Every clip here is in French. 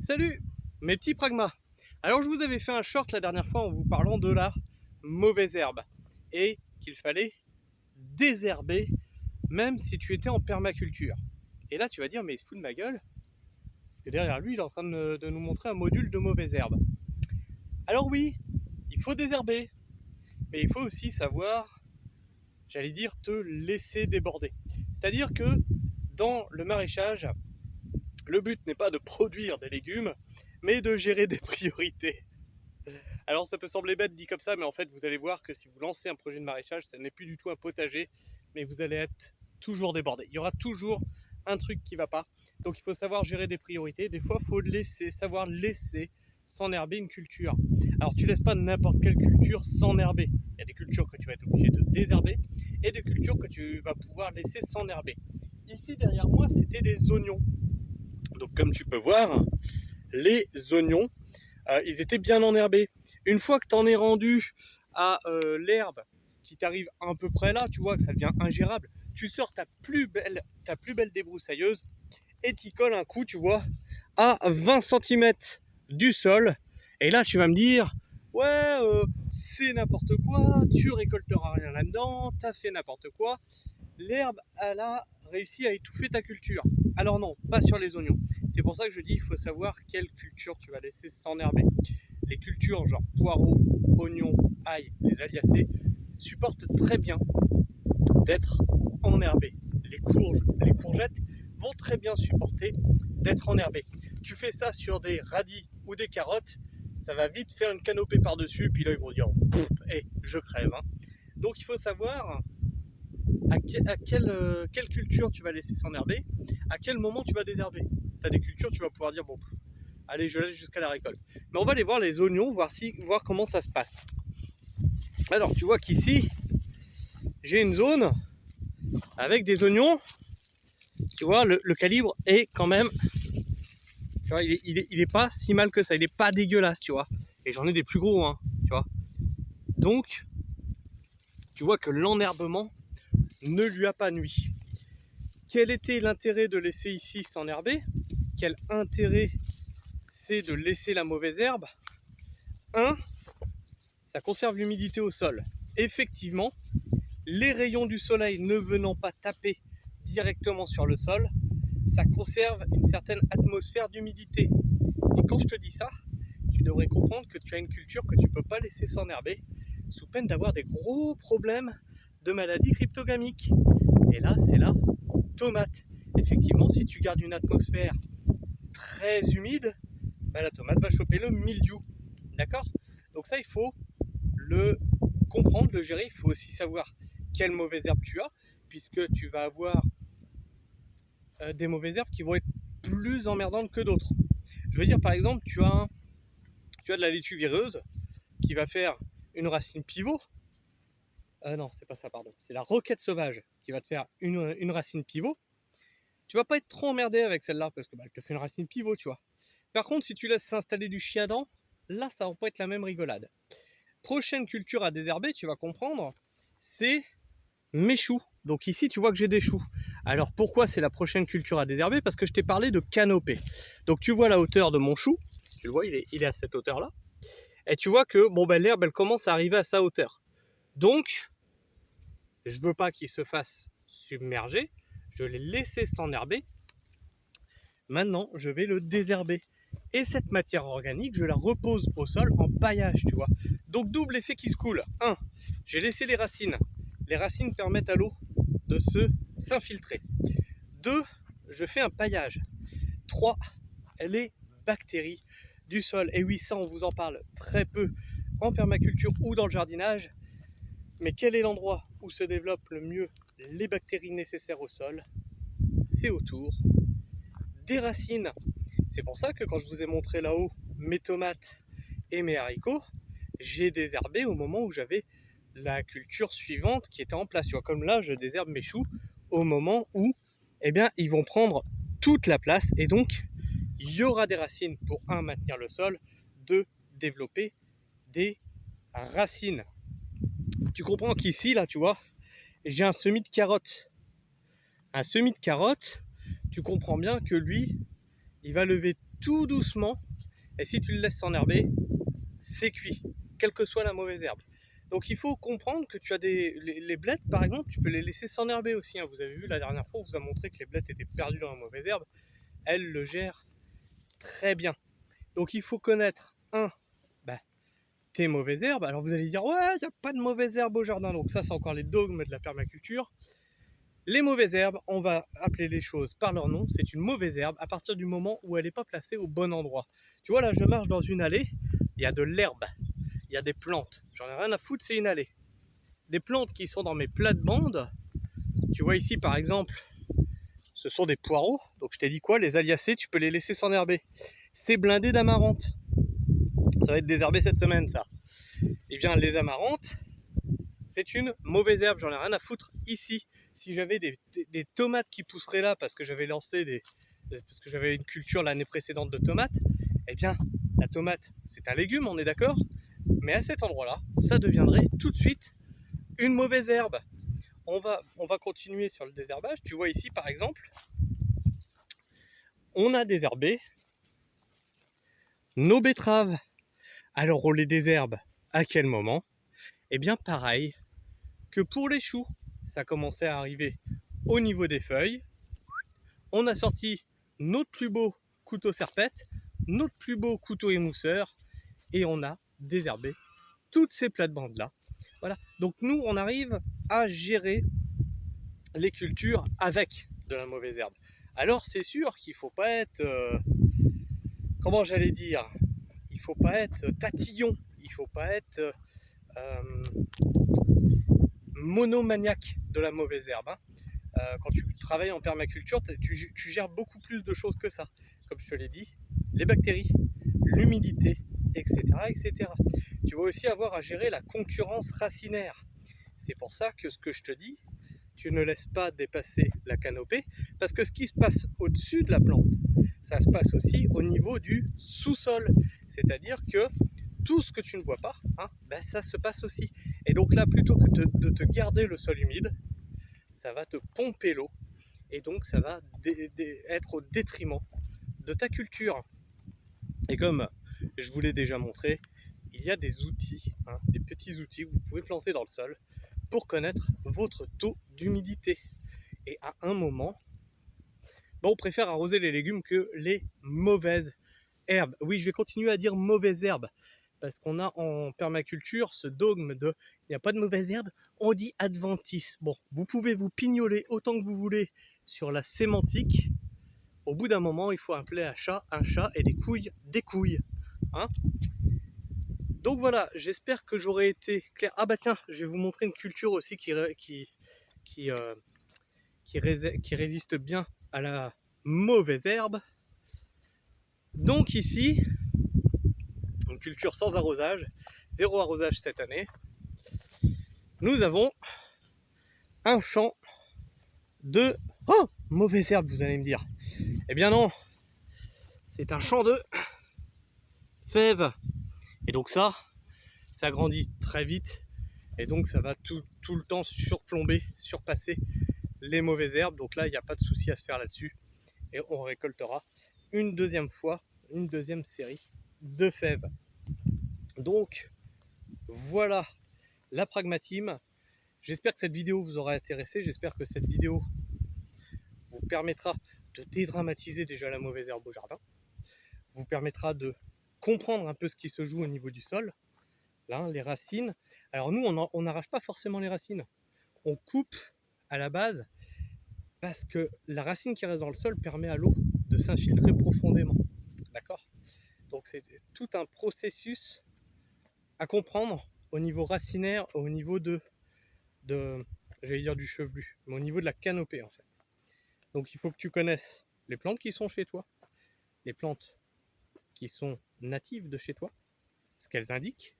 Salut mes petits pragmas. Alors je vous avais fait un short la dernière fois en vous parlant de la mauvaise herbe et qu'il fallait désherber même si tu étais en permaculture. Et là tu vas dire mais il se fout de ma gueule parce que derrière lui il est en train de nous montrer un module de mauvaise herbe. Alors oui, il faut désherber, mais il faut aussi savoir, j'allais dire, te laisser déborder. C'est-à-dire que dans le maraîchage, le but n'est pas de produire des légumes, mais de gérer des priorités. Alors ça peut sembler bête dit comme ça, mais en fait vous allez voir que si vous lancez un projet de maraîchage, ça n'est plus du tout un potager, mais vous allez être toujours débordé. Il y aura toujours un truc qui ne va pas. Donc il faut savoir gérer des priorités. Des fois, il faut savoir laisser s'enherber une culture. Alors tu laisses pas n'importe quelle culture s'enherber. Il y a des cultures que tu vas être obligé de désherber et des cultures que tu vas pouvoir laisser s'enherber. Ici derrière moi, c'était des oignons. Donc comme tu peux voir, les oignons, ils étaient bien enherbés. Une fois que tu en es rendu à l'herbe qui t'arrive à peu près là, tu vois que ça devient ingérable, tu sors ta plus belle débroussailleuse et tu colles un coup, tu vois, à 20 cm du sol. Et là, tu vas me dire, ouais, c'est n'importe quoi, tu récolteras rien là-dedans, t'as fait n'importe quoi. L'herbe, elle a réussi à étouffer ta culture. Alors non, pas sur les oignons. C'est pour ça que je dis, il faut savoir quelle culture tu vas laisser s'enherber. Les cultures genre poireaux, oignons, ail, les aliacées supportent très bien d'être enherbées. Les courgettes vont très bien supporter d'être enherbées. Tu fais ça sur des radis ou des carottes, ça va vite faire une canopée par-dessus, puis là ils vont dire hey, je crève. Hein. Donc il faut savoir à quelle culture tu vas laisser s'enherber, à quel moment tu vas désherber. Tu as des cultures, tu vas pouvoir dire bon, allez, je laisse jusqu'à la récolte. Mais on va aller voir les oignons, voir comment ça se passe. Alors, tu vois qu'ici, j'ai une zone avec des oignons. Tu vois, le calibre est quand même... Tu vois, il est pas si mal que ça. Il est pas dégueulasse, tu vois. Et j'en ai des plus gros, hein, tu vois. Donc, tu vois que l'enherbement ne lui a pas nui. Quel était l'intérêt de laisser ici s'enherber? Quel intérêt c'est de laisser la mauvaise herbe? Ça conserve l'humidité au sol. Effectivement, les rayons du soleil ne venant pas taper directement sur le sol, ça conserve une certaine atmosphère d'humidité. Et quand je te dis ça, tu devrais comprendre que tu as une culture que tu ne peux pas laisser s'enherber sous peine d'avoir des gros problèmes de maladies cryptogamiques. Et là, c'est la tomate. Effectivement, si tu gardes une atmosphère très humide, la tomate va choper le mildiou. D'accord? Donc ça, il faut le comprendre, le gérer. Il faut aussi savoir quelle mauvaise herbe tu as, puisque tu vas avoir des mauvaises herbes qui vont être plus emmerdantes que d'autres. Je veux dire, par exemple, tu as de la laitue vireuse qui va faire une racine pivot. Non, c'est pas ça, pardon. C'est la roquette sauvage qui va te faire une racine pivot. Tu vas pas être trop emmerdé avec celle-là parce que elle te fait une racine pivot, tu vois. Par contre, si tu laisses s'installer du chiadan, là, ça va pas être la même rigolade. Prochaine culture à désherber, tu vas comprendre, c'est mes choux. Donc ici, tu vois que j'ai des choux. Alors pourquoi c'est la prochaine culture à désherber? Parce que je t'ai parlé de canopée. Donc tu vois la hauteur de mon chou, tu le vois, il est à cette hauteur-là. Et tu vois que l'herbe, elle commence à arriver à sa hauteur. Donc, je veux pas qu'il se fasse submerger, je l'ai laissé s'enherber. Maintenant, je vais le désherber. Et cette matière organique, je la repose au sol en paillage, tu vois. Donc double effet qui se coule. 1. J'ai laissé les racines. Les racines permettent à l'eau de s'infiltrer. 2. Je fais un paillage. 3. Les bactéries du sol. Et oui, ça on vous en parle très peu en permaculture ou dans le jardinage. Mais quel est l'endroit où se développent le mieux les bactéries nécessaires au sol? C'est autour des racines. C'est pour ça que quand je vous ai montré là-haut mes tomates et mes haricots, j'ai désherbé au moment où j'avais la culture suivante qui était en place. Tu vois, comme là, je désherbe mes choux au moment où ils vont prendre toute la place et donc il y aura des racines pour maintenir le sol, 2 développer des racines. Tu comprends qu'ici, là, tu vois, j'ai un semis de carottes. Un semis de carottes, tu comprends bien que lui, il va lever tout doucement, et si tu le laisses s'enherber, c'est cuit, quelle que soit la mauvaise herbe. Donc il faut comprendre que tu as les blettes par exemple, tu peux les laisser s'enherber aussi, hein. Vous avez vu la dernière fois, on vous a montré que les blettes étaient perdues dans la mauvaise herbe, elles le gèrent très bien. Donc il faut connaître, bah, tes mauvaises herbes. Alors vous allez dire, ouais, il n'y a pas de mauvaises herbes au jardin, donc ça c'est encore les dogmes de la permaculture. Les mauvaises herbes, on va appeler les choses par leur nom, c'est une mauvaise herbe à partir du moment où elle n'est pas placée au bon endroit. Tu vois là, je marche dans une allée, il y a de l'herbe, il y a des plantes, j'en ai rien à foutre, c'est une allée. Des plantes qui sont dans mes plates-bandes, tu vois ici par exemple, ce sont des poireaux, donc je t'ai dit quoi, les aliacées, tu peux les laisser s'enherber. C'est blindé d'amarante, ça va être désherbé cette semaine ça. Et bien les amarantes, c'est une mauvaise herbe, j'en ai rien à foutre ici. Si j'avais des tomates qui pousseraient là parce que j'avais lancé parce que j'avais une culture l'année précédente de tomates, eh bien la tomate c'est un légume, on est d'accord, mais à cet endroit-là, ça deviendrait tout de suite une mauvaise herbe. On va continuer sur le désherbage. Tu vois ici par exemple, on a désherbé nos betteraves. Alors on les désherbe à quel moment? Eh bien pareil que pour les choux, ça commençait à arriver au niveau des feuilles. On a sorti notre plus beau couteau serpette, notre plus beau couteau émousseur, et on a désherbé toutes ces plates-bandes là. Voilà. Donc nous, on arrive à gérer les cultures avec de la mauvaise herbe. Alors c'est sûr qu'il ne faut pas être, comment j'allais dire, il ne faut pas être tatillon, il ne faut pas être monomaniaque de la mauvaise herbe, hein. Quand tu travailles en permaculture, tu gères beaucoup plus de choses que ça. Comme je te l'ai dit, les bactéries, l'humidité, etc., etc. Tu vas aussi avoir à gérer la concurrence racinaire. C'est pour ça que ce que je te dis, tu ne laisses pas dépasser la canopée, parce que ce qui se passe au-dessus de la plante, ça se passe aussi au niveau du sous-sol. C'est-à-dire que tout ce que tu ne vois pas, ça se passe aussi. Et donc là, plutôt que de te garder le sol humide, ça va te pomper l'eau, et donc ça va être au détriment de ta culture. Et comme je vous l'ai déjà montré, il y a des outils, des petits outils que vous pouvez planter dans le sol pour connaître votre taux d'humidité. Et à un moment, on préfère arroser les légumes que les mauvaises herbes. Oui, je vais continuer à dire mauvaises herbes, parce qu'on a en permaculture ce dogme de il n'y a pas de mauvaises herbes, on dit adventice. Bon, vous pouvez vous pignoler autant que vous voulez sur la sémantique. Au bout d'un moment, il faut appeler un chat et des couilles des couilles. Hein. Donc voilà, j'espère que j'aurai été clair. Ah bah tiens, je vais vous montrer une culture aussi qui résiste bien à la mauvaise herbe. Donc ici, une culture sans arrosage, zéro arrosage cette année. Nous avons un champ de... Oh, mauvaise herbe, vous allez me dire. Eh bien non, c'est un champ de fèves. Et donc ça grandit très vite. Et donc ça va tout le temps surplomber, surpasser les mauvaises herbes. Donc là, il n'y a pas de souci à se faire là-dessus. Et on récoltera une deuxième fois, une deuxième série de fèves. Donc voilà la pragmatine. J'espère que cette vidéo vous aura intéressé. J'espère que cette vidéo vous permettra de dédramatiser déjà la mauvaise herbe au jardin. Vous permettra de comprendre un peu ce qui se joue au niveau du sol. Là, les racines. Alors nous, on n'arrache pas forcément les racines. On coupe à la base parce que la racine qui reste dans le sol permet à l'eau de s'infiltrer profondément. D'accord? Donc c'est tout un processus à comprendre au niveau racinaire, au niveau de j'allais dire du chevelu, mais au niveau de la canopée en fait. Donc il faut que tu connaisses les plantes qui sont chez toi, les plantes qui sont natives de chez toi, ce qu'elles indiquent,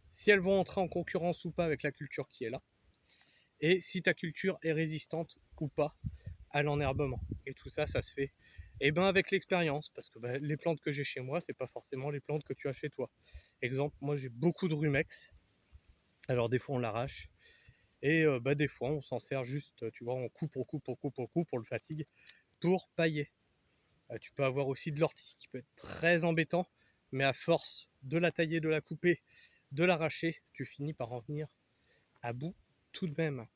si elles vont entrer en concurrence ou pas avec la culture qui est là, et si ta culture est résistante ou pas à l'enherbement. Et tout ça, ça se fait avec l'expérience, parce que les plantes que j'ai chez moi, c'est pas forcément les plantes que tu as chez toi. Exemple, moi j'ai beaucoup de rumex, alors des fois on l'arrache, et des fois on s'en sert juste, tu vois, on coupe, on le fatigue pour pailler. Tu peux avoir aussi de l'ortie qui peut être très embêtant, mais à force de la tailler, de la couper, de l'arracher, tu finis par en venir à bout tout de même.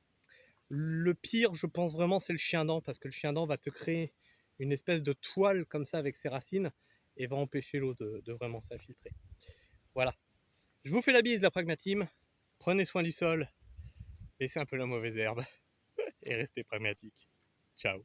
Le pire, je pense vraiment, c'est le chien-dent, parce que le chien-dent va te créer une espèce de toile comme ça avec ses racines et va empêcher l'eau de vraiment s'infiltrer. Voilà. Je vous fais la bise, la pragmatime. Prenez soin du sol, laissez un peu la mauvaise herbe et restez pragmatique. Ciao.